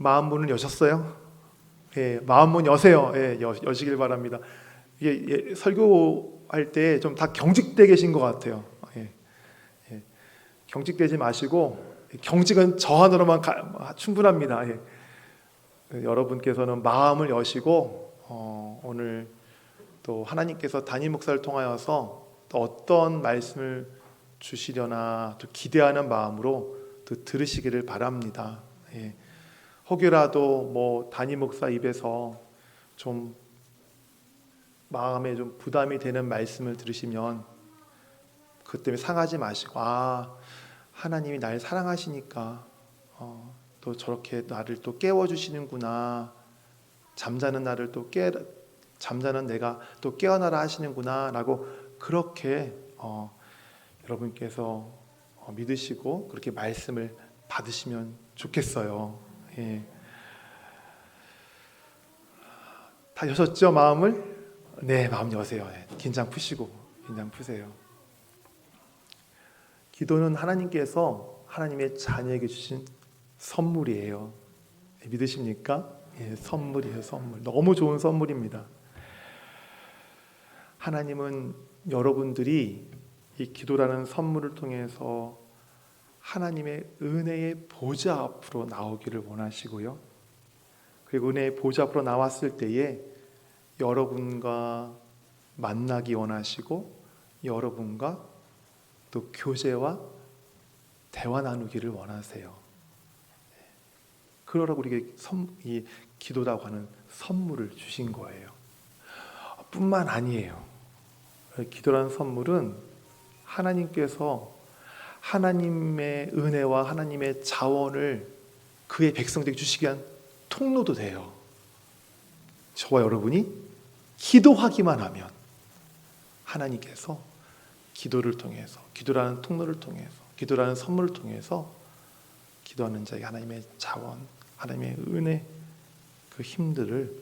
마음 문을 여셨어요? 예, 마음 문 여세요. 예, 여시길 바랍니다. 이게 설교할 때 좀 다 경직돼 계신 것 같아요. 예, 예, 경직되지 마시고 경직은 저 하나로만 충분합니다. 예. 여러분께서는 마음을 여시고 오늘 또 하나님께서 담임 목사를 통하여서 또 어떤 말씀을 주시려나 또 기대하는 마음으로 또 들으시기를 바랍니다. 예. 혹여라도 뭐 담임 목사 입에서 좀 마음에 좀 부담이 되는 말씀을 들으시면 그 때문에 상하지 마시고 하나님이 날 사랑하시니까 또 저렇게 나를 또 깨워주시는구나, 잠자는 나를 또 잠자는 내가 또 깨어나라 하시는구나 라고 그렇게 여러분께서 믿으시고 그렇게 말씀을 받으시면 좋겠어요. 예. 다 여셨죠? 마음을? 네, 마음 여세요. 긴장 푸시고 긴장 푸세요. 기도는 하나님께서 하나님의 자녀에게 주신 선물이에요. 믿으십니까? 예, 선물이에요. 선물. 너무 좋은 선물입니다. 하나님은 여러분들이 이 기도라는 선물을 통해서 하나님의 은혜의 보좌 앞으로 나오기를 원하시고요. 그리고 은혜의 보좌 앞으로 나왔을 때에 여러분과 만나기 원하시고 여러분과 또 교제와 대화 나누기를 원하세요. 그러라고 우리에게 이 기도라고 하는 선물을 주신 거예요. 뿐만 아니에요. 기도라는 선물은 하나님께서 하나님의 은혜와 하나님의 자원을 그의 백성들에게 주시기 위한 통로도 돼요. 저와 여러분이 기도하기만 하면 하나님께서 기도를 통해서, 기도라는 통로를 통해서, 기도라는 선물을 통해서 기도하는 자에게 하나님의 자원, 하나님의 은혜, 그 힘들을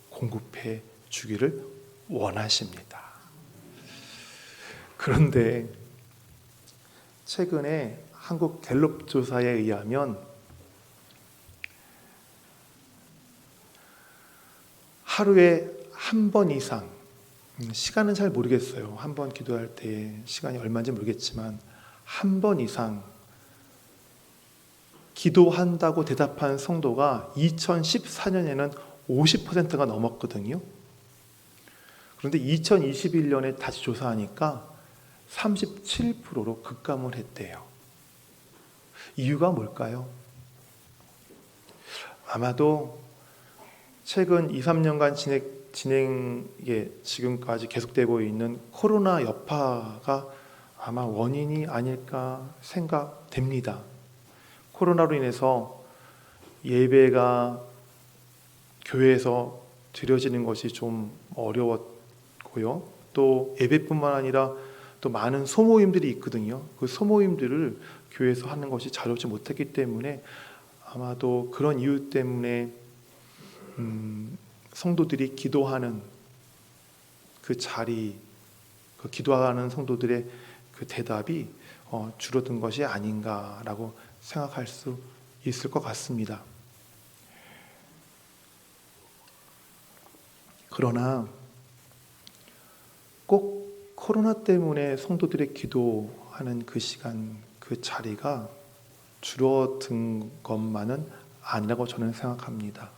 공급해 주기를 원하십니다. 그런데 최근에 한국 갤럽 조사에 의하면 하루에 한 번 이상, 시간은 잘 모르겠어요. 한 번 기도할 때 시간이 얼마인지 모르겠지만 한 번 이상 기도한다고 대답한 성도가 2014년에는 50%가 넘었거든요. 그런데 2021년에 다시 조사하니까 37%로 급감을 했대요. 이유가 뭘까요? 아마도 최근 2, 3년간 진행에 지금까지 계속되고 있는 코로나 여파가 아마 원인이 아닐까 생각됩니다. 코로나로 인해서 예배가 교회에서 드려지는 것이 좀 어려웠고요. 또 예배뿐만 아니라 또 많은 소모임들이 있거든요. 그 소모임들을 교회에서 하는 것이 자유롭지 못했기 때문에 아마도 그런 이유 때문에 성도들이 기도하는 그 자리, 그 기도하는 성도들의 그 대답이 줄어든 것이 아닌가라고 생각할 수 있을 것 같습니다. 그러나 꼭 코로나 때문에 성도들의 기도하는 그 시간, 그 자리가 줄어든 것만은 아니라고 저는 생각합니다.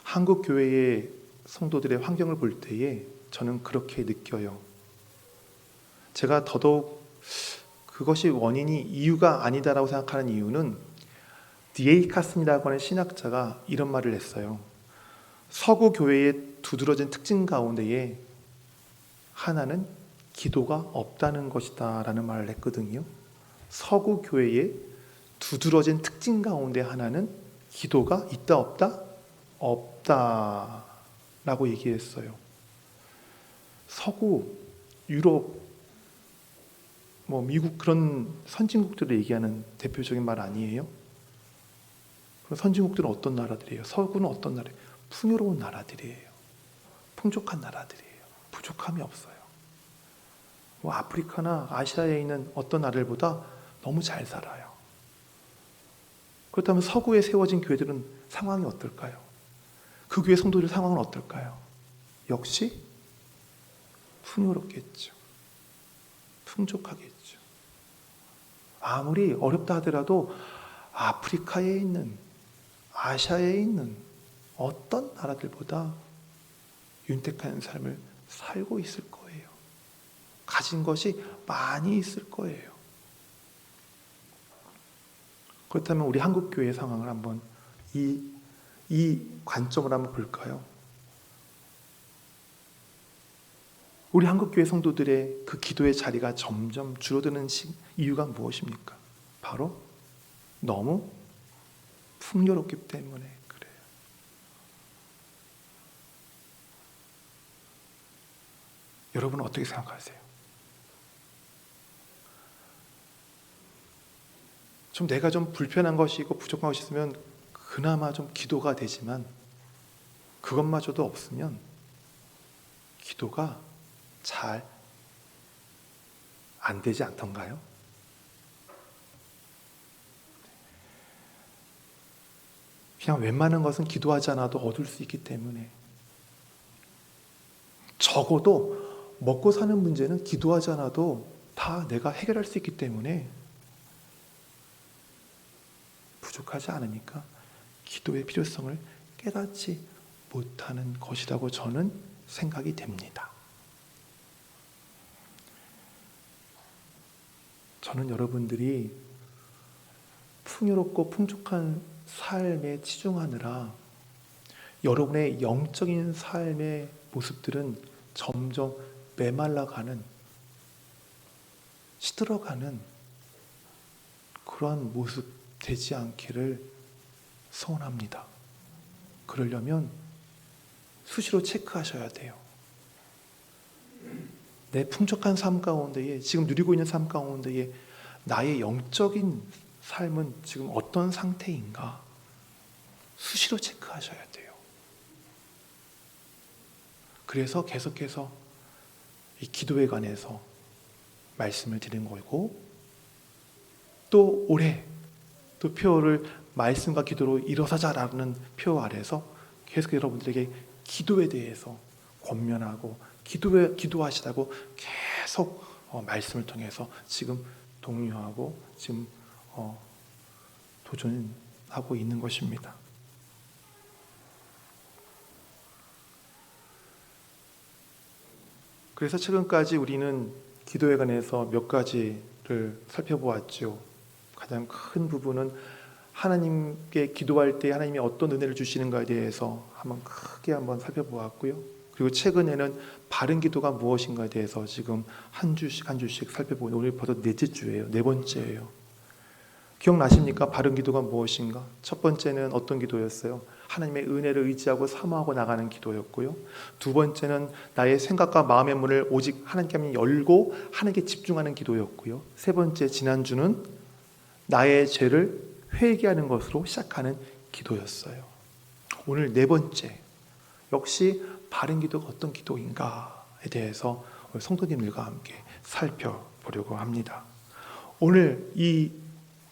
한국 교회의 성도들의 환경을 볼 때에 저는 그렇게 느껴요. 제가 더더욱 그것이 원인이 이유가 아니다라고 생각하는 이유는 D.A. 카슨이라고 하는 신학자가 이런 말을 했어요. 서구 교회의 두드러진 특징 가운데에 하나는 기도가 없다는 것이다 라는 말을 했거든요. 서구 교회의 두드러진 특징 가운데 하나는 기도가 있다 없다? 없다 라고 얘기했어요. 서구, 유럽, 미국 그런 선진국들을 얘기하는 대표적인 말 아니에요? 그럼 선진국들은 어떤 나라들이에요? 서구는 어떤 나라예요? 풍요로운 나라들이에요. 풍족한 나라들이에요. 부족함이 없어요. 아프리카나 아시아에 있는 어떤 나라들보다 너무 잘 살아요. 그렇다면 서구에 세워진 교회들은 상황이 어떨까요? 그 교회 성도들 상황은 어떨까요? 역시 풍요롭겠죠. 풍족하겠죠. 아무리 어렵다 하더라도 아프리카에 있는, 아시아에 있는 어떤 나라들보다 윤택한 삶을 살고 있을 거예요. 가진 것이 많이 있을 거예요. 그렇다면 우리 한국교회의 상황을 한번 이 관점을 한번 볼까요? 우리 한국교회 성도들의 그 기도의 자리가 점점 줄어드는 이유가 무엇입니까? 바로 너무 풍요롭기 때문에 그래요. 여러분은 어떻게 생각하세요? 좀 내가 좀 불편한 것이 있고 부족한 것이 있으면 그나마 좀 기도가 되지만 그것마저도 없으면 기도가 잘 안 되지 않던가요? 그냥 웬만한 것은 기도하지 않아도 얻을 수 있기 때문에 적어도 먹고 사는 문제는 기도하지 않아도 다 내가 해결할 수 있기 때문에 부족하지 않으니까 기도의 필요성을 깨닫지 못하는 것이라고 저는 생각이 됩니다. 저는 여러분들이 풍요롭고 풍족한 삶에 치중하느라 여러분의 영적인 삶의 모습들은 점점 메말라가는, 시들어가는 그러한 모습 되지 않기를 소원합니다. 그러려면 수시로 체크하셔야 돼요. 내 풍족한 삶 가운데에, 지금 누리고 있는 삶 가운데에 나의 영적인 삶은 지금 어떤 상태인가 수시로 체크하셔야 돼요. 그래서 계속해서 이 기도에 관해서 말씀을 드리는 거고, 또 올해 또 표를 말씀과 기도로 일어서자라는 표 아래서 계속 여러분들에게 기도에 대해서 권면하고 기도하시라고 계속 말씀을 통해서 지금 독려하고 지금 도전하고 있는 것입니다. 그래서 최근까지 우리는 기도에 관해서 몇 가지를 살펴보았죠. 가장 큰 부분은 하나님께 기도할 때 하나님이 어떤 은혜를 주시는가에 대해서 크게 한번 살펴보았고요. 그리고 최근에는 바른 기도가 무엇인가에 대해서 지금 한 주씩 살펴보고 오늘 벌써 넷째 주예요. 네 번째예요. 기억나십니까? 바른 기도가 무엇인가? 첫 번째는 어떤 기도였어요? 하나님의 은혜를 의지하고 사모하고 나가는 기도였고요. 두 번째는 나의 생각과 마음의 문을 오직 하나님께 열고 하나님께 집중하는 기도였고요. 세 번째, 지난주는 나의 죄를 회개하는 것으로 시작하는 기도였어요. 오늘 네 번째, 역시 바른 기도가 어떤 기도인가에 대해서 성도님들과 함께 살펴보려고 합니다. 오늘 이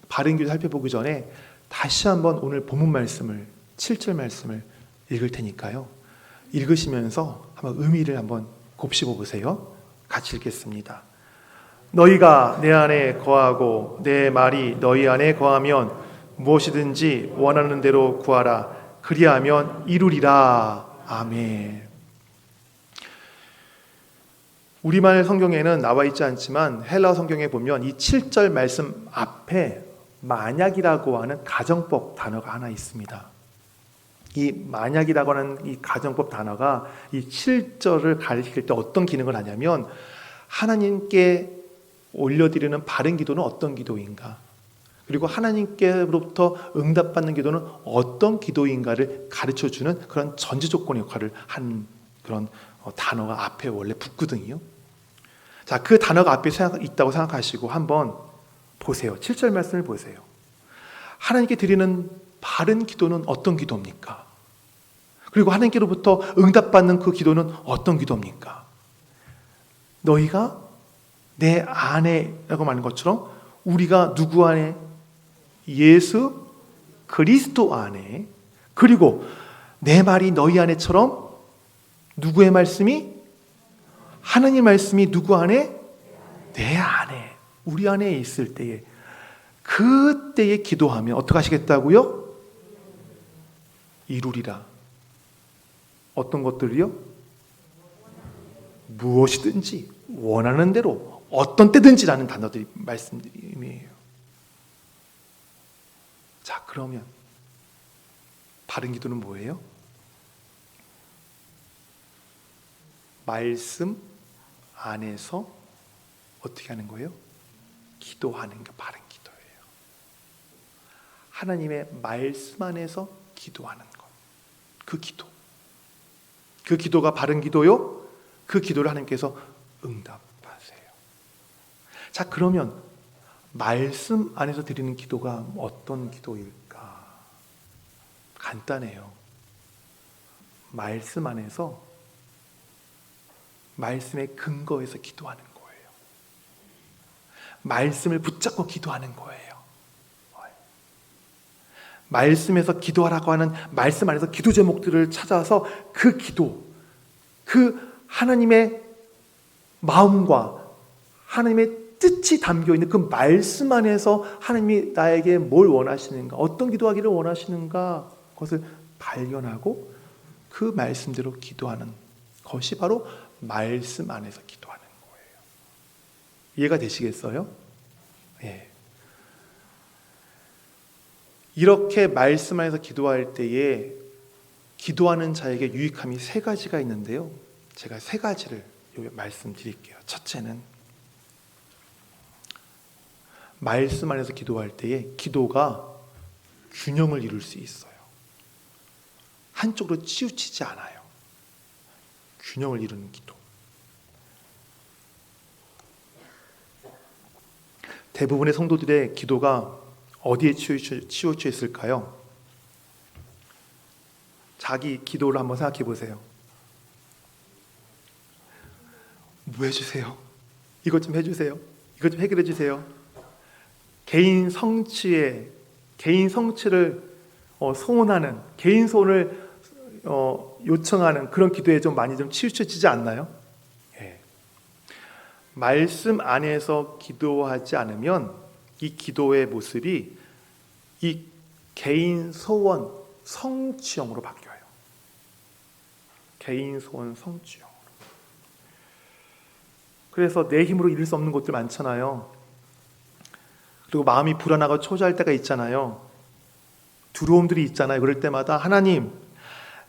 바른 기도 살펴보기 전에 다시 한번 오늘 본문 말씀을 7절 말씀을 읽을 테니까요. 읽으시면서 한번 의미를 한번 곱씹어 보세요. 같이 읽겠습니다. 너희가 내 안에 거하고 내 말이 너희 안에 거하면 무엇이든지 원하는 대로 구하라. 그리하면 이루리라. 아멘. 우리말 성경에는 나와 있지 않지만 헬라어 성경에 보면 이 7절 말씀 앞에 만약이라고 하는 가정법 단어가 하나 있습니다. 이 만약이라고 하는 이 가정법 단어가 이 7절을 가리킬 때 어떤 기능을 하냐면 하나님께 올려드리는 바른 기도는 어떤 기도인가, 그리고 하나님께로부터 응답받는 기도는 어떤 기도인가를 가르쳐주는 그런 전제 조건 역할을 한 그런 단어가 앞에 원래 붙거든요. 자, 그 단어가 앞에 있다고 생각하시고 한번 보세요. 7절 말씀을 보세요. 하나님께 드리는 바른 기도는 어떤 기도입니까? 그리고 하나님께로부터 응답받는 그 기도는 어떤 기도입니까? 너희가 내 안에 라고 말하는 것처럼 우리가 누구 안에? 예수 그리스도 안에, 그리고 내 말이 너희 안에처럼 누구의 말씀이? 하나님 말씀이 누구 안에? 내 안에, 우리 안에 있을 때에, 그때에 기도하면 어떻게 하시겠다고요? 이루리라. 어떤 것들이요? 무엇이든지 원하는 대로 어떤 때든지라는 단어들이 말씀이에요. 자, 그러면 바른 기도는 뭐예요? 말씀 안에서 어떻게 하는 거예요? 기도하는 게 바른 기도예요. 하나님의 말씀 안에서 기도하는 것. 그 기도. 그 기도가 바른 기도요? 그 기도를 하나님께서 응답하세요. 자, 그러면 말씀 안에서 드리는 기도가 어떤 기도일까? 간단해요. 말씀 안에서, 말씀의 근거에서 기도하는 거예요. 말씀을 붙잡고 기도하는 거예요. 말씀에서 기도하라고 하는 말씀 안에서 기도 제목들을 찾아서 그 기도, 그 하나님의 마음과 하나님의 뜻이 담겨있는 그 말씀 안에서 하나님이 나에게 뭘 원하시는가, 어떤 기도하기를 원하시는가, 그것을 발견하고 그 말씀대로 기도하는 것이 바로 말씀 안에서 기도하는 거예요. 이해가 되시겠어요? 예. 이렇게 말씀 안에서 기도할 때에 기도하는 자에게 유익함이 세 가지가 있는데요. 제가 세 가지를 말씀드릴게요. 첫째는 말씀 안에서 기도할 때에 기도가 균형을 이룰 수 있어요. 한쪽으로 치우치지 않아요. 균형을 이루는 기도. 대부분의 성도들의 기도가 어디에 치우쳐 있을까요? 자기 기도를 한번 생각해 보세요. 뭐 해주세요? 이것 좀 해주세요. 이것 좀 해결해 주세요. 개인 성취를 소원하는, 개인 소원을 요청하는 그런 기도에 좀 많이 좀 치우쳐지지 않나요? 예. 말씀 안에서 기도하지 않으면 이 기도의 모습이 이 개인 소원 성취형으로 바뀌어요. 개인 소원 성취형으로. 그래서 내 힘으로 이룰 수 없는 것들 많잖아요. 그리고 마음이 불안하고 초조할 때가 있잖아요. 두려움들이 있잖아요. 그럴 때마다 하나님,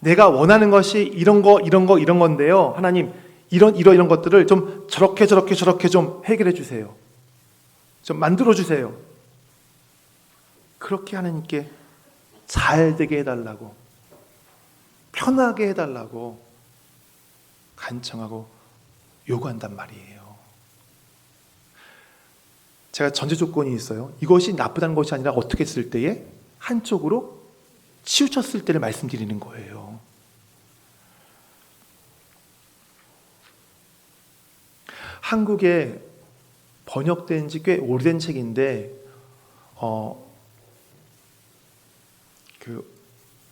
내가 원하는 것이 이런 건데요. 하나님, 이런 것들을 좀 저렇게 좀 해결해 주세요. 좀 만들어 주세요. 그렇게 하나님께 잘 되게 해달라고, 편하게 해달라고 간청하고 요구한단 말이에요. 제가 전제 조건이 있어요. 이것이 나쁘다는 것이 아니라 어떻게 쓸 때에 한쪽으로 치우쳤을 때를 말씀드리는 거예요. 한국에 번역된 지 꽤 오래된 책인데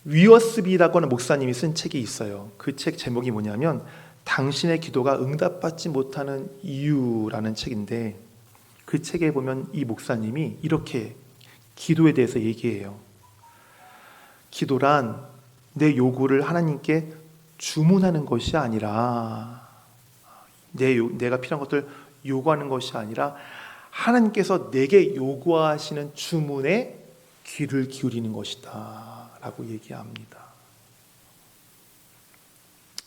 위어스비라고 하는 목사님이 쓴 책이 있어요. 그 책 제목이 뭐냐면 당신의 기도가 응답받지 못하는 이유라는 책인데, 그 책에 보면 이 목사님이 이렇게 기도에 대해서 얘기해요. 기도란 내 요구를 하나님께 주문하는 것이 아니라, 내가 필요한 것들 요구하는 것이 아니라 하나님께서 내게 요구하시는 주문에 귀를 기울이는 것이다 라고 얘기합니다.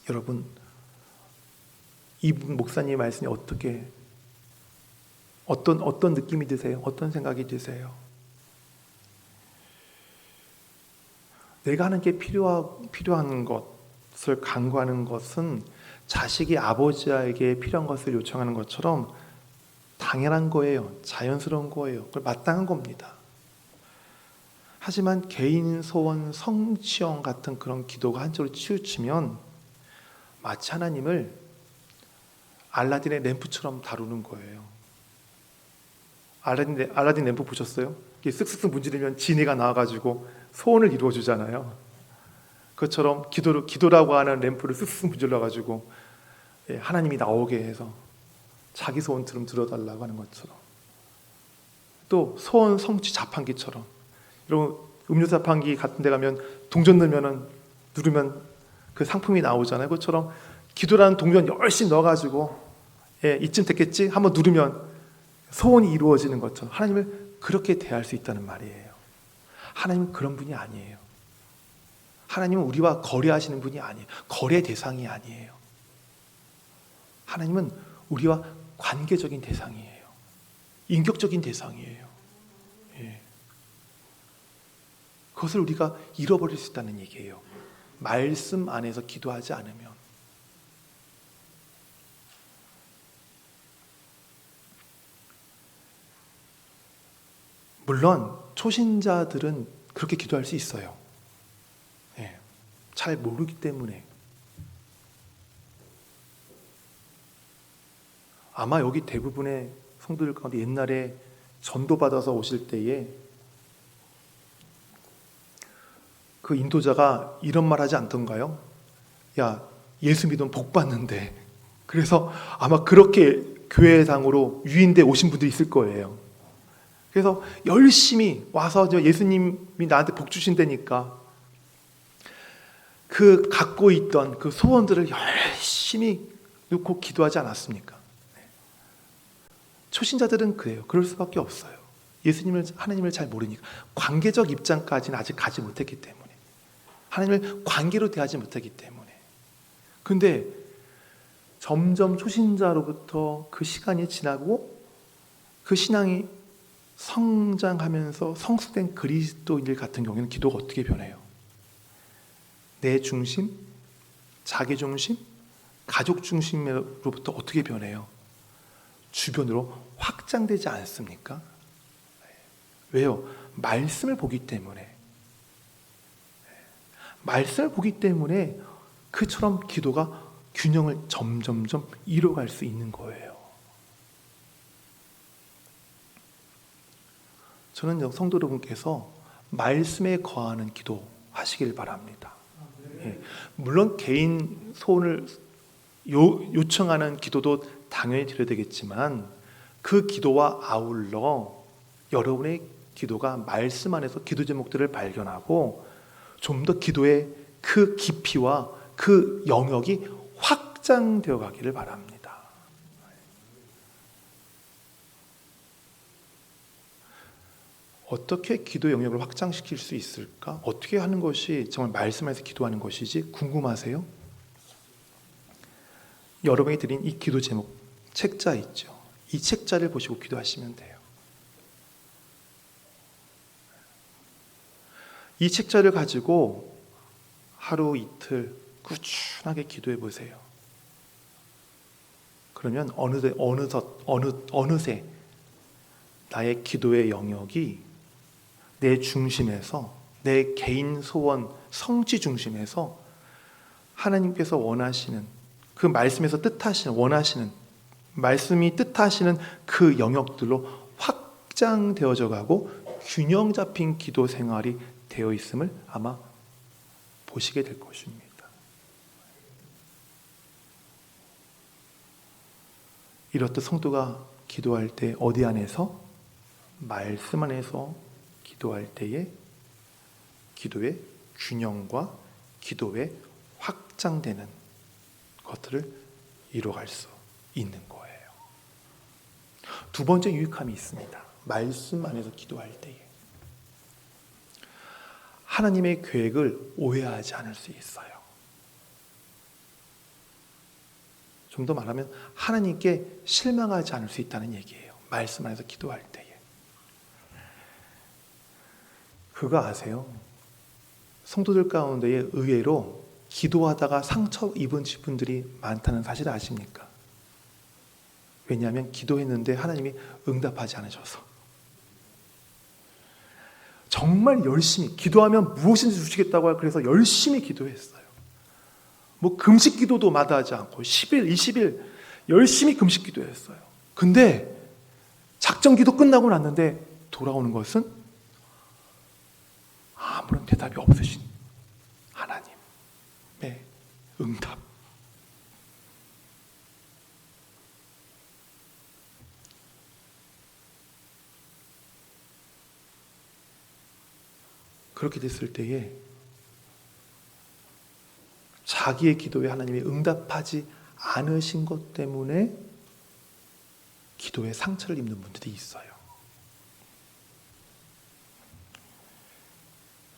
여러분, 이 목사님의 말씀이 어떤 느낌이 드세요? 어떤 생각이 드세요? 내가 하나님께 필요한 것을 간구하는 것은 자식이 아버지에게 필요한 것을 요청하는 것처럼 당연한 거예요. 자연스러운 거예요. 그걸 마땅한 겁니다. 하지만 개인 소원 성취형 같은 그런 기도가 한쪽으로 치우치면 마치 하나님을 알라딘의 램프처럼 다루는 거예요. 알라딘 램프 보셨어요? 이게 쓱쓱쓱 문지르면 지네가 나와가지고 소원을 이루어주잖아요. 그것처럼 기도라고 하는 램프를 쓱쓱 문질러가지고 하나님이 나오게 해서 자기 소원 들어달라고 하는 것처럼, 또 소원 성취 자판기처럼, 이런 음료 자판기 같은 데 가면 동전 누르면 그 상품이 나오잖아요. 그것처럼 기도라는 동전 열심히 넣어가지고 이쯤 됐겠지? 한번 누르면 소원이 이루어지는 것처럼 하나님을 그렇게 대할 수 있다는 말이에요. 하나님은 그런 분이 아니에요. 하나님은 우리와 거래하시는 분이 아니에요. 거래 대상이 아니에요. 하나님은 우리와 관계적인 대상이에요. 인격적인 대상이에요. 그것을 우리가 잃어버릴 수 있다는 얘기예요. 말씀 안에서 기도하지 않으면. 물론 초신자들은 그렇게 기도할 수 있어요. 잘 모르기 때문에. 아마 여기 대부분의 성도들 가운데 옛날에 전도받아서 오실 때에 그 인도자가 이런 말 하지 않던가요? 야, 예수 믿으면 복 받는데. 그래서 아마 그렇게 교회당으로 유인돼 오신 분들이 있을 거예요. 그래서 열심히 와서 예수님이 나한테 복 주신다니까 그 갖고 있던 그 소원들을 열심히 놓고 기도하지 않았습니까? 초신자들은 그래요. 그럴 수밖에 없어요. 하나님을 잘 모르니까. 관계적 입장까지는 아직 가지 못했기 때문에. 하나님을 관계로 대하지 못했기 때문에. 근데 점점 초신자로부터 그 시간이 지나고 그 신앙이 성장하면서 성숙된 그리스도인들 같은 경우에는 기도가 어떻게 변해요? 내 중심, 자기 중심, 가족 중심으로부터 어떻게 변해요? 주변으로 확장되지 않습니까? 왜요? 말씀을 보기 때문에. 말씀을 보기 때문에 그처럼 기도가 균형을 점점점 이뤄갈 수 있는 거예요. 저는 성도 여러분께서 말씀에 거하는 기도 하시길 바랍니다. 물론 개인 소원을 요청하는 기도도 당연히 드려야 되겠지만 그 기도와 아울러 여러분의 기도가 말씀 안에서 기도 제목들을 발견하고 좀 더 기도의 그 깊이와 그 영역이 확장되어 가기를 바랍니다. 어떻게 기도 영역을 확장시킬 수 있을까? 어떻게 하는 것이 정말 말씀 안에서 기도하는 것이지 궁금하세요? 여러분이 드린 이 기도 제목 책자 있죠? 이 책자를 보시고 기도하시면 돼요. 이 책자를 가지고 하루 이틀 꾸준하게 기도해 보세요. 그러면 어느새 나의 기도의 영역이 내 중심에서, 내 개인 소원 성취 중심에서 하나님께서 원하시는 그 말씀에서 원하시는 말씀이 뜻하시는 그 영역들로 확장되어져 가고 균형 잡힌 기도 생활이 되어 있음을 아마 보시게 될 것입니다. 이렇듯 성도가 기도할 때 어디 안에서? 말씀 안에서 기도할 때에 기도의 균형과 기도의 확장되는 것들을 이뤄갈 수 있는 거예요. 두 번째 유익함이 있습니다. 말씀 안에서 기도할 때에 하나님의 계획을 오해하지 않을 수 있어요. 좀 더 말하면 하나님께 실망하지 않을 수 있다는 얘기예요. 말씀 안에서 기도할 때에. 그거 아세요? 성도들 가운데에 의외로 기도하다가 상처 입은 분들이 많다는 사실 아십니까? 왜냐하면 기도했는데 하나님이 응답하지 않으셔서. 정말 열심히 기도하면 무엇인지 주시겠다고 그래서 열심히 기도했어요. 뭐 금식 기도도 마다하지 않고 10일, 20일 열심히 금식 기도했어요. 근데 작전 기도 끝나고 났는데 돌아오는 것은 아무런 대답이 없으신 하나님의 응답. 그렇게 됐을 때에 자기의 기도에 하나님이 응답하지 않으신 것 때문에 기도에 상처를 입는 분들이 있어요.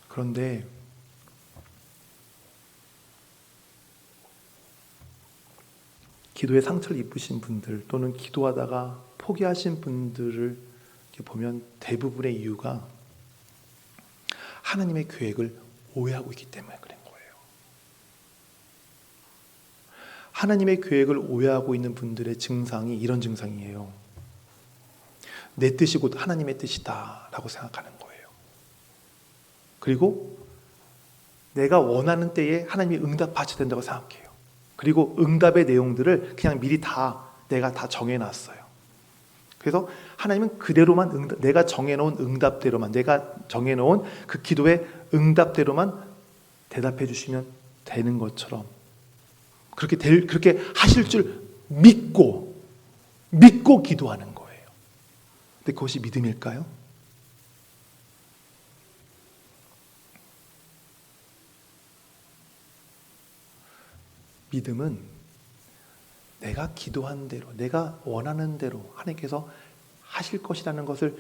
그런데 기도에 상처를 입으신 분들 또는 기도하다가 포기하신 분들을 보면 대부분의 이유가 하나님의 계획을 오해하고 있기 때문에 그런 거예요. 하나님의 계획을 오해하고 있는 분들의 증상이 이런 증상이에요. 내 뜻이 곧 하나님의 뜻이다 라고 생각하는 거예요. 그리고 내가 원하는 때에 하나님이 응답하셔야 된다고 생각해요. 그리고 응답의 내용들을 그냥 미리 내가 다 정해놨어요. 그래서 하나님은 그대로만 내가 정해놓은 응답대로만, 내가 정해놓은 그 기도의 응답대로만 대답해 주시면 되는 것처럼 그렇게 하실 줄 믿고 기도하는 거예요. 근데 그것이 믿음일까요? 믿음은 내가 기도한 대로, 내가 원하는 대로 하나님께서 하실 것이라는 것을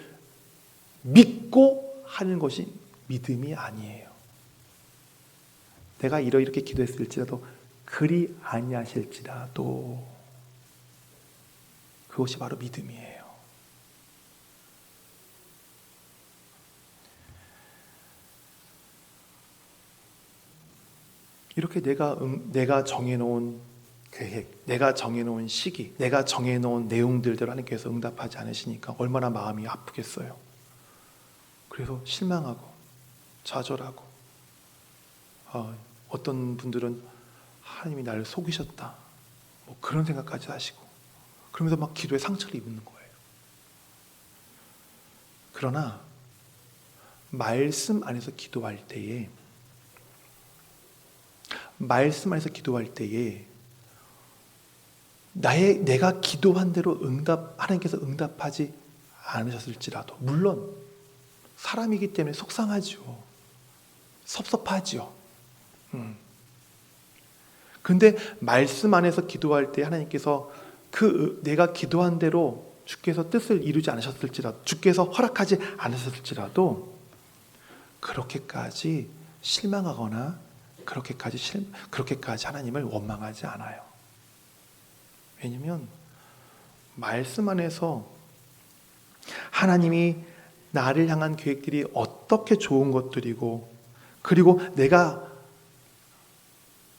믿고 하는 것이 믿음이 아니에요. 내가 이렇게 기도했을지라도 그리 아니하실지라도 그것이 바로 믿음이에요. 이렇게 내가 정해놓은 계획, 내가 정해놓은 시기, 내가 정해놓은 내용들대로 하나님께서 응답하지 않으시니까 얼마나 마음이 아프겠어요. 그래서 실망하고 좌절하고 어떤 분들은 하나님이 나를 속이셨다 뭐 그런 생각까지 하시고 그러면서 막 기도에 상처를 입는 거예요. 그러나 말씀 안에서 기도할 때에 내가 기도한 대로 하나님께서 응답하지 않으셨을지라도 물론 사람이기 때문에 속상하죠. 섭섭하죠. 그런데 말씀 안에서 기도할 때 하나님께서 내가 기도한 대로 주께서 뜻을 이루지 않으셨을지라도, 주께서 허락하지 않으셨을지라도 그렇게까지 실망하거나 그렇게까지 하나님을 원망하지 않아요. 왜냐하면 말씀 안에서 하나님이 나를 향한 계획들이 어떻게 좋은 것들이고, 그리고 내가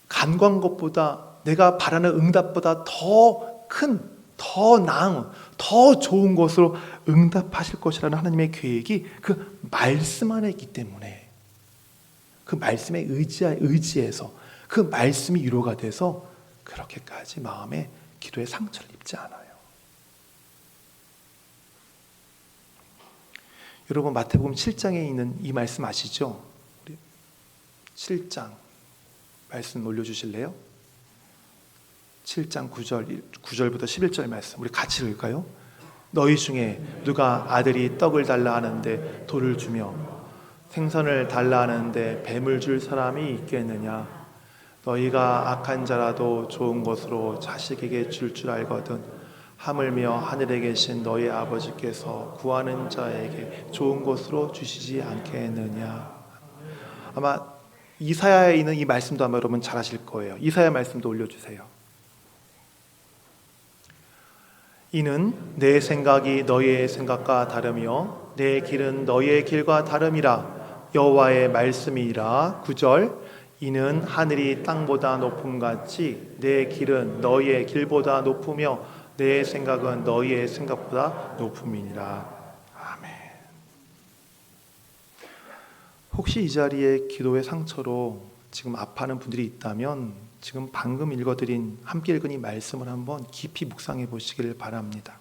간구한 것보다, 내가 바라는 응답보다 더 큰, 더 나은, 더 좋은 것으로 응답하실 것이라는 하나님의 계획이 그 말씀 안에 있기 때문에, 그 말씀에 의지해서 그 말씀이 위로가 돼서 그렇게까지 마음에 기도에 상처를 입지 않아요. 여러분 마태복음 7장에 있는 이 말씀 아시죠? 우리 7장 말씀 올려주실래요? 7장 9절부터 11절 말씀 우리 같이 읽을까요? 너희 중에 누가 아들이 떡을 달라 하는데 돌을 주며 생선을 달라 하는데 뱀을 줄 사람이 있겠느냐? 너희가 악한 자라도 좋은 것으로 자식에게 줄 알거든 하물며 하늘에 계신 너희 아버지께서 구하는 자에게 좋은 것으로 주시지 않겠느냐. 아마 이사야에 있는 이 말씀도 아마 여러분 잘 아실 거예요. 이사야 말씀도 올려주세요. 이는 내 생각이 너희의 생각과 다르며 내 길은 너희의 길과 다름이라 여호와의 말씀이라. 9절 이는 하늘이 땅보다 높음같이 내 길은 너희의 길보다 높으며 내 생각은 너희의 생각보다 높음이니라. 아멘. 혹시 이 자리에 기도의 상처로 지금 아파하는 분들이 있다면 지금 방금 함께 읽은 이 말씀을 한번 깊이 묵상해 보시기를 바랍니다.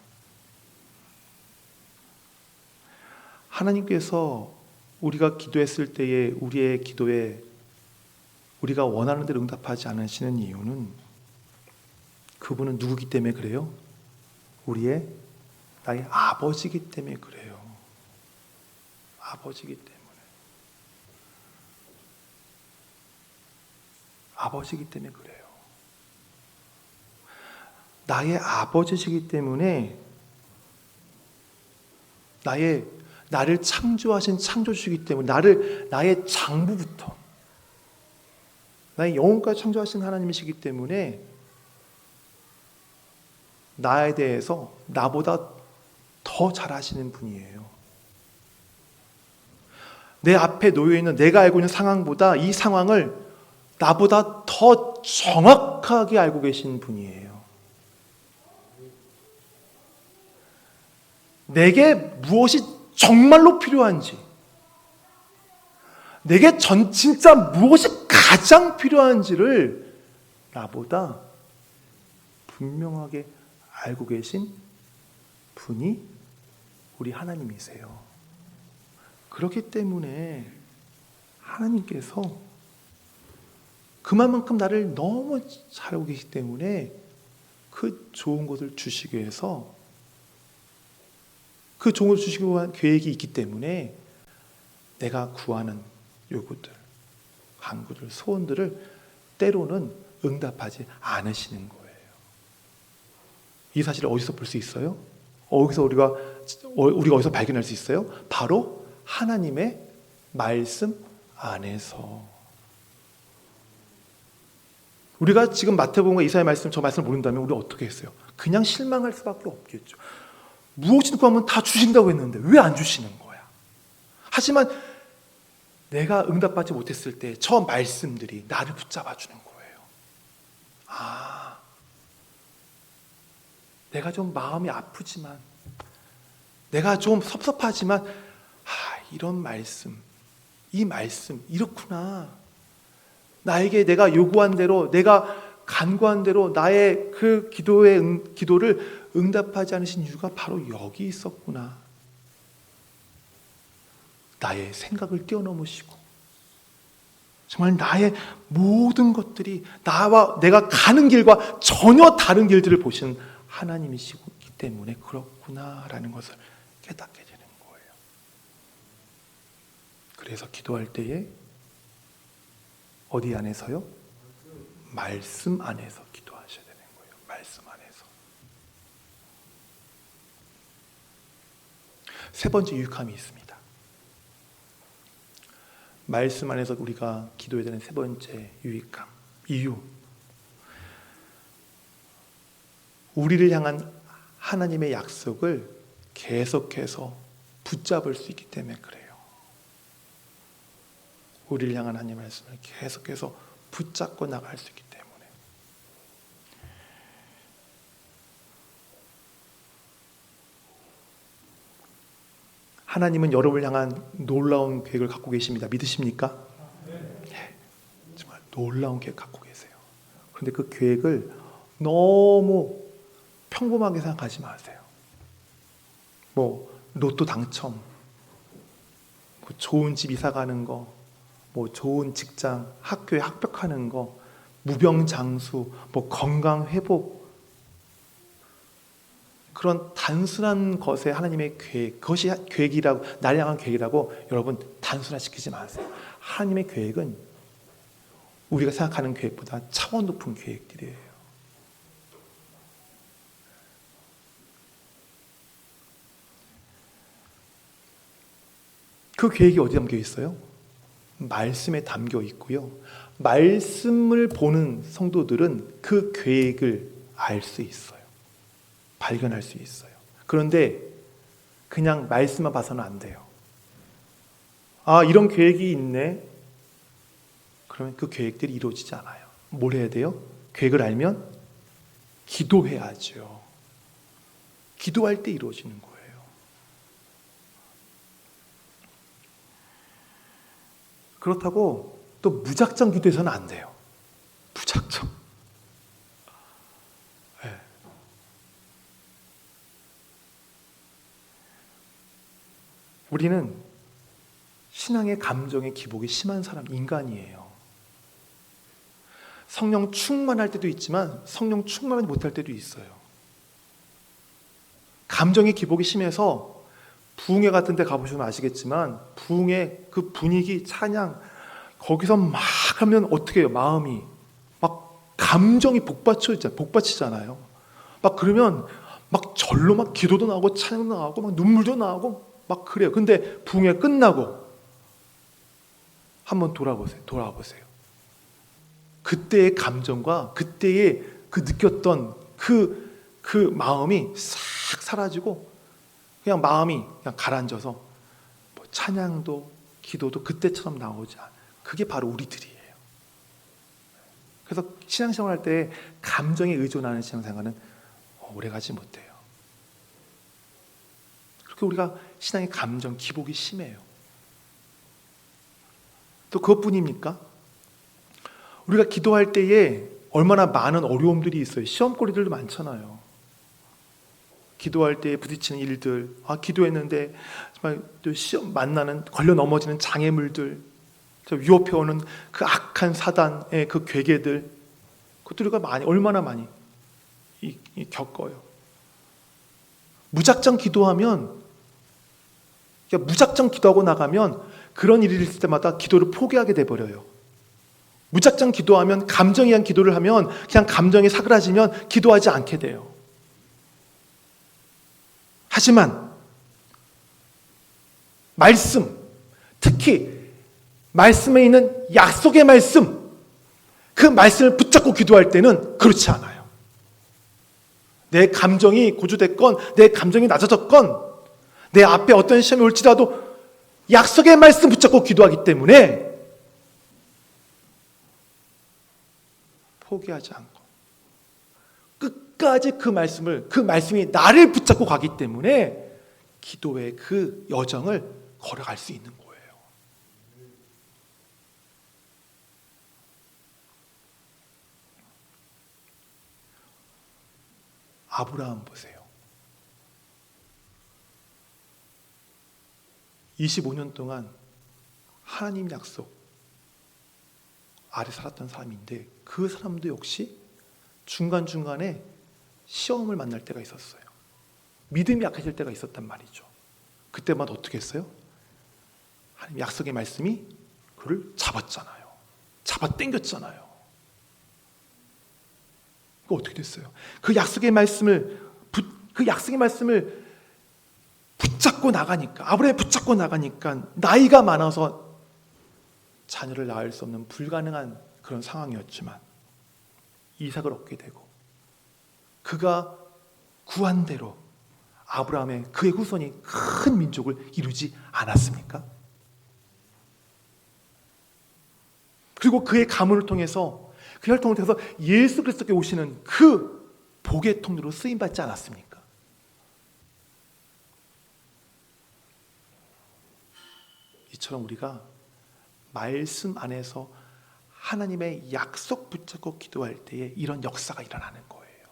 하나님께서 우리가 기도했을 때에 우리의 기도에 우리가 원하는 대로 응답하지 않으시는 이유는 그분은 누구기 때문에 그래요? 나의 아버지이기 때문에 그래요. 아버지이기 때문에. 아버지이기 때문에 그래요. 나의 아버지시기 때문에 나를 창조하신 창조주시기 때문에 나의 장부부터 나의 영혼까지 창조하신 하나님이시기 때문에 나에 대해서 나보다 더 잘 아시는 분이에요. 내 앞에 놓여있는 내가 알고 있는 상황보다 이 상황을 나보다 더 정확하게 알고 계신 분이에요. 내게 무엇이 정말로 필요한지, 내게 진짜 무엇이 가장 필요한지를 나보다 분명하게 알고 계신 분이 우리 하나님이세요. 그렇기 때문에 하나님께서 그만큼 나를 너무 잘 알고 계시기 때문에 그 좋은 것을 주시기 위해서 그 좋은 것을 주시기 위한 계획이 있기 때문에 내가 구하는 요구들, 간구들, 소원들을 때로는 응답하지 않으시는 거예요. 이 사실을 어디서 볼 수 있어요? 우리가 어디서 발견할 수 있어요? 바로 하나님의 말씀 안에서. 우리가 지금 마태복음과 이사야 말씀, 저 말씀을 모른다면 우리 어떻게 했어요? 그냥 실망할 수밖에 없겠죠. 무엇이든 구하면 다 주신다고 했는데 왜 안 주시는 거야? 하지만 내가 응답받지 못했을 때 저 말씀들이 나를 붙잡아 주는 거예요. 내가 좀 마음이 아프지만, 내가 좀 섭섭하지만, 이런 말씀, 이 말씀 이렇구나. 나에게 내가 요구한 대로, 내가 간구한 대로 나의 그 기도를 응답하지 않으신 이유가 바로 여기 있었구나. 나의 생각을 뛰어넘으시고 정말 나의 모든 것들이 나와 내가 가는 길과 전혀 다른 길들을 보시는 하나님이시기 때문에 그렇구나라는 것을 깨닫게 되는 거예요. 그래서 기도할 때에 어디 안에서요? 말씀 안에서 기도하셔야 되는 거예요. 말씀 안에서. 세 번째 유익함이 있습니다. 말씀 안에서 우리가 기도해야 되는 세 번째 유익함, 이유. 우리를 향한 하나님의 약속을 계속해서 붙잡을 수 있기 때문에 그래요. 우리를 향한 하나님의 말씀을 계속해서 붙잡고 나갈 수 있기 때문에. 하나님은 여러분을 향한 놀라운 계획을 갖고 계십니다. 믿으십니까? 네. 정말 놀라운 계획 갖고 계세요. 그런데 그 계획을 너무 평범하게 생각하지 마세요. 로또 당첨, 좋은 집 이사 가는 거, 좋은 직장, 학교에 합격하는 거, 무병장수, 건강 회복, 그런 단순한 것에 하나님의 계획, 그것이 계획이라고, 나를 향한 계획이라고 여러분 단순화시키지 마세요. 하나님의 계획은 우리가 생각하는 계획보다 차원 높은 계획들이에요. 그 계획이 어디 담겨 있어요? 말씀에 담겨 있고요. 말씀을 보는 성도들은 그 계획을 알 수 있어요. 발견할 수 있어요. 그런데 그냥 말씀만 봐서는 안 돼요. 이런 계획이 있네. 그러면 그 계획들이 이루어지지 않아요. 뭘 해야 돼요? 계획을 알면 기도해야죠. 기도할 때 이루어지는 거예요. 그렇다고 또 무작정 기도해서는 안 돼요. 무작정. 네. 우리는 신앙의 감정의 기복이 심한 사람, 인간이에요. 성령 충만할 때도 있지만 성령 충만하지 못할 때도 있어요. 감정의 기복이 심해서 부흥회 같은 데 가보시면 아시겠지만 부흥회 그 분위기, 찬양 거기서 막 하면 어떻게 해요? 마음이 막 감정이 복받치잖아요. 막 그러면 막 절로 막 기도도 나오고 찬양도 나오고 막 눈물도 나오고 막 그래요. 근데 부흥회 끝나고 한번 돌아보세요. 그때의 감정과 그때의 그 느꼈던 그 마음이 싹 사라지고 그냥 마음이 그냥 가라앉아서 뭐 찬양도 기도도 그때처럼 나오지 않아요. 그게 바로 우리들이에요. 그래서 신앙생활 할 때 감정에 의존하는 신앙생활은 오래가지 못해요. 그렇게 우리가 신앙의 감정 기복이 심해요. 또 그것뿐입니까? 우리가 기도할 때에 얼마나 많은 어려움들이 있어요. 시험거리들도 많잖아요. 기도할 때 부딪히는 일들, 기도했는데 정말 또 시험 만나는 걸려 넘어지는 장애물들, 위협해오는 그 악한 사단의 그 괴계들, 그것들 우리가 얼마나 많이 겪어요. 무작정 기도하고 나가면 그런 일이 있을 때마다 기도를 포기하게 돼버려요. 무작정 기도하면, 감정에 의한 기도를 하면 그냥 감정이 사그라지면 기도하지 않게 돼요. 하지만 말씀, 특히 말씀에 있는 약속의 말씀, 그 말씀을 붙잡고 기도할 때는 그렇지 않아요. 내 감정이 고조됐건 내 감정이 낮아졌건 내 앞에 어떤 시험이 올지라도 약속의 말씀 붙잡고 기도하기 때문에 포기하지 않고 끝까지 그 말씀이 나를 붙잡고 가기 때문에 기도의 그 여정을 걸어갈 수 있는 거예요. 아브라함 보세요. 25년 동안 하나님 약속 아래 살았던 사람인데 그 사람도 역시 중간중간에 시험을 만날 때가 있었어요. 믿음이 약해질 때가 있었단 말이죠. 그때마다 어떻게 했어요? 하나님 약속의 말씀이 그를 잡았잖아요. 잡아당겼잖아요. 그 어떻게 됐어요? 그 약속의 말씀을 붙잡고 나가니까, 아브라함이 붙잡고 나가니까 나이가 많아서 자녀를 낳을 수 없는 불가능한 그런 상황이었지만 이삭을 얻게 되고 그가 구한 대로 아브라함의 그의 후손이 큰 민족을 이루지 않았습니까? 그리고 그의 가문을 통해서 그 혈통을 통해서 예수 그리스도께 오시는 그 복의 통로로 쓰임받지 않았습니까? 이처럼 우리가 말씀 안에서 하나님의 약속 붙잡고 기도할 때에 이런 역사가 일어나는 거예요.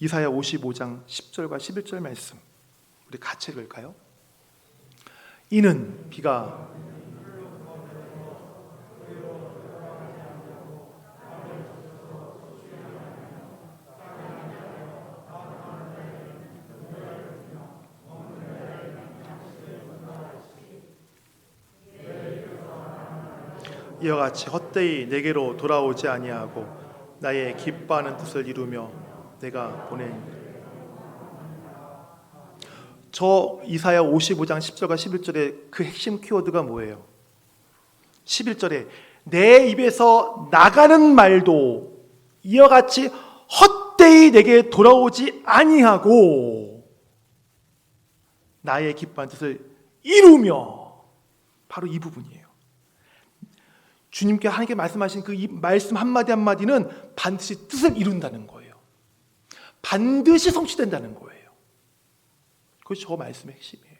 이사야 55장 10절과 11절 말씀 우리 같이 읽을까요? 이는 비가 이와 같이 헛되이 내게로 돌아오지 아니하고 나의 기뻐하는 뜻을 이루며 내가 보낸 저 이사야 55장 10절과 11절의 그 핵심 키워드가 뭐예요? 11절에 내 입에서 나가는 말도 이와 같이 헛되이 내게 돌아오지 아니하고 나의 기뻐하는 뜻을 이루며 바로 이 부분이에요. 주님께 하나님께 말씀하신 그 이 말씀 한마디 한마디는 반드시 뜻을 이룬다는 거예요. 반드시 성취된다는 거예요. 그것이 저 말씀의 핵심이에요.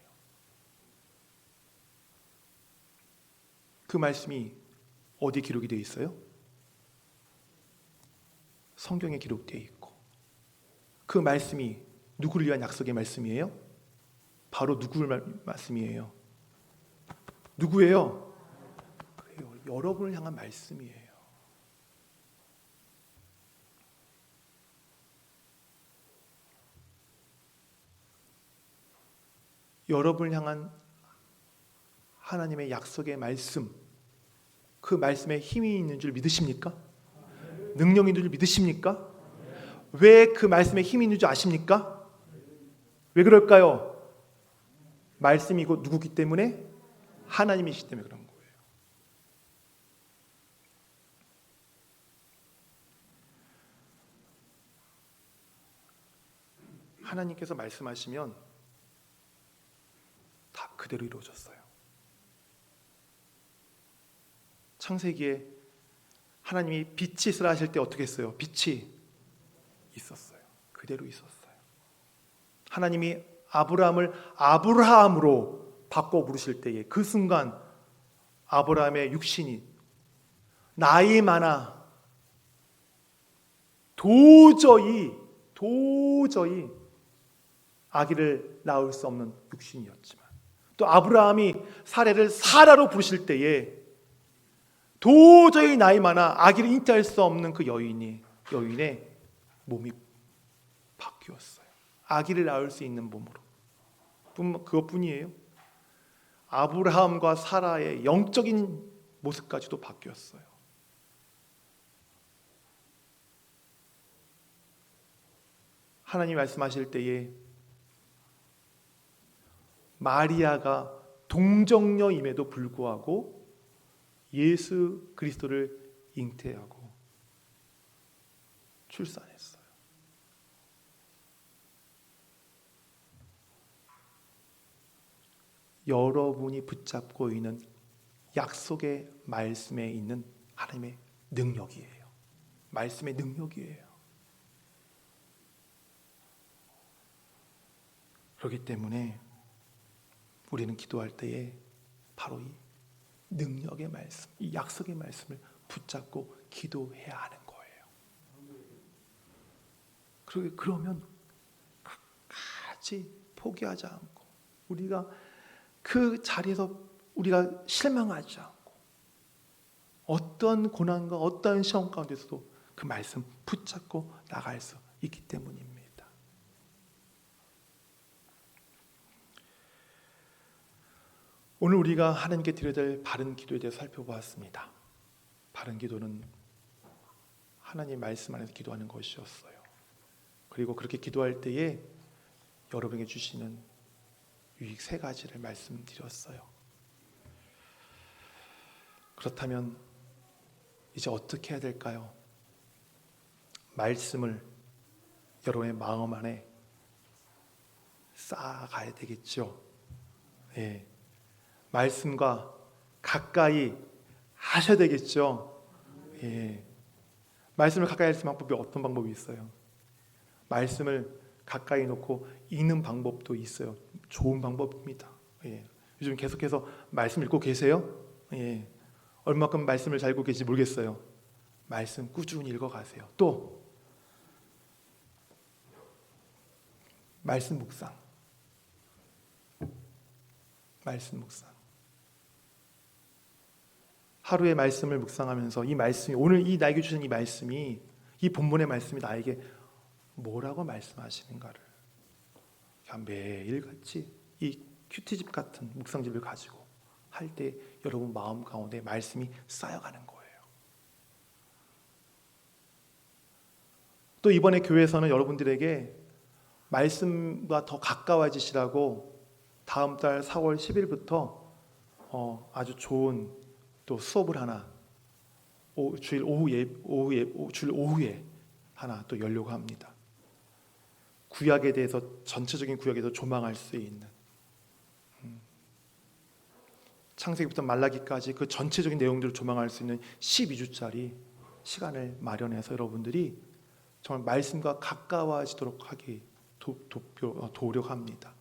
그 말씀이 어디 기록이 되어 있어요? 성경에 기록되어 있고 그 말씀이 누구를 위한 약속의 말씀이에요? 바로 누구를 말씀이에요? 누구예요? 그래요. 여러분을 향한 말씀이에요. 여러분을 향한 하나님의 약속의 말씀, 그 말씀에 힘이 있는 줄 믿으십니까? 능력이 있는 줄 믿으십니까? 왜 그 말씀에 힘이 있는 줄 아십니까? 왜 그럴까요? 말씀이고 누구기 때문에? 하나님이시기 때문에 그런 거예요. 하나님께서 말씀하시면 다 그대로 이루어졌어요. 창세기에 하나님이 빛이 있으라 하실 때 어떻게 했어요? 빛이 있었어요. 그대로 있었어요. 하나님이 아브라함을 아브라함으로 바꿔 부르실 때에 그 순간 아브라함의 육신이 나이 많아 도저히 아기를 낳을 수 없는 육신이었지만, 또 아브라함이 사례를 사라로 부르실 때에 도저히 나이 많아 아기를 잉태할 수 없는 그 여인의 몸이 바뀌었어요. 아기를 낳을 수 있는 몸으로. 그것뿐이에요. 아브라함과 사라의 영적인 모습까지도 바뀌었어요. 하나님 말씀하실 때에 마리아가 동정녀임에도 불구하고 예수 그리스도를 잉태하고 출산했어요. 여러분이 붙잡고 있는 약속의 말씀에 있는 하나님의 능력이에요. 말씀의 능력이에요. 그렇기 때문에 우리는 기도할 때에 바로 이 능력의 말씀, 이 약속의 말씀을 붙잡고 기도해야 하는 거예요. 그러면 끝까지 포기하지 않고 우리가 그 자리에서 우리가 실망하지 않고 어떤 고난과 어떤 시험 가운데서도 그 말씀 붙잡고 나갈 수 있기 때문입니다. 오늘 우리가 하나님께 드려야 될 바른 기도에 대해서 살펴보았습니다. 바른 기도는 하나님 말씀 안에서 기도하는 것이었어요. 그리고 그렇게 기도할 때에 여러분에게 주시는 유익 3가지를 말씀드렸어요. 그렇다면 이제 어떻게 해야 될까요? 말씀을 여러분의 마음 안에 쌓아가야 되겠죠. 예. 말씀과 가까이 하셔야 되겠죠. 예. 말씀을 가까이 할 수 있는 방법이 어떤 방법이 있어요? 말씀을 가까이 놓고 읽는 방법도 있어요. 좋은 방법입니다. 예. 요즘 계속해서 말씀 읽고 계세요? 예. 얼마큼 말씀을 잘 읽고 계신지 모르겠어요. 말씀 꾸준히 읽어가세요. 또 말씀 묵상. 하루의 말씀을 묵상하면서 이 말씀이, 오늘 이 나에게 주신 이 말씀이, 이 본문의 말씀이 나에게 뭐라고 말씀하시는가를 그냥 매일같이 이 큐티집 같은 묵상집을 가지고 할 때 여러분 마음 가운데 말씀이 쌓여가는 거예요. 또 이번에 교회에서는 여러분들에게 말씀과 더 가까워지시라고 다음 달 4월 10일부터 아주 좋은 또 수업을 하나 주일 오후에 하나 또 열려고 합니다. 구약에 대해서, 전체적인 구약에 대해서 조망할 수 있는, 창세기부터 말라기까지 그 전체적인 내용들을 조망할 수 있는 12주짜리 시간을 마련해서 여러분들이 정말 말씀과 가까워지도록 하기 도력합니다.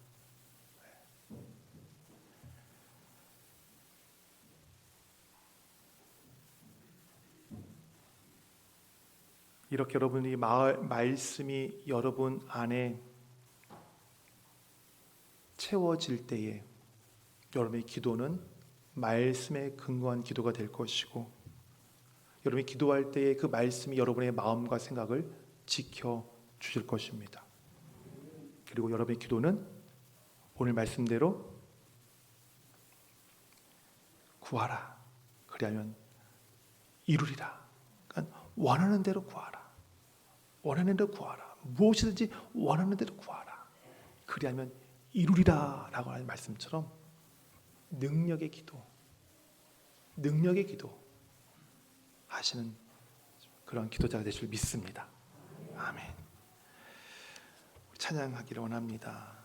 이렇게 여러분이 말씀이 여러분 안에 채워질 때에 여러분의 기도는 말씀에 근거한 기도가 될 것이고, 여러분이 기도할 때에 그 말씀이 여러분의 마음과 생각을 지켜 주실 것입니다. 그리고 여러분의 기도는 오늘 말씀대로 구하라, 그리하면 이루리라. 그러니까 원하는 대로 구하라, 원하는 대로 구하라, 무엇이든지 원하는 대로 구하라, 그리하면 이루리라 라고 하는 말씀처럼 능력의 기도 하시는 그런 기도자가 되실 줄 믿습니다. 아멘. 찬양하기를 원합니다.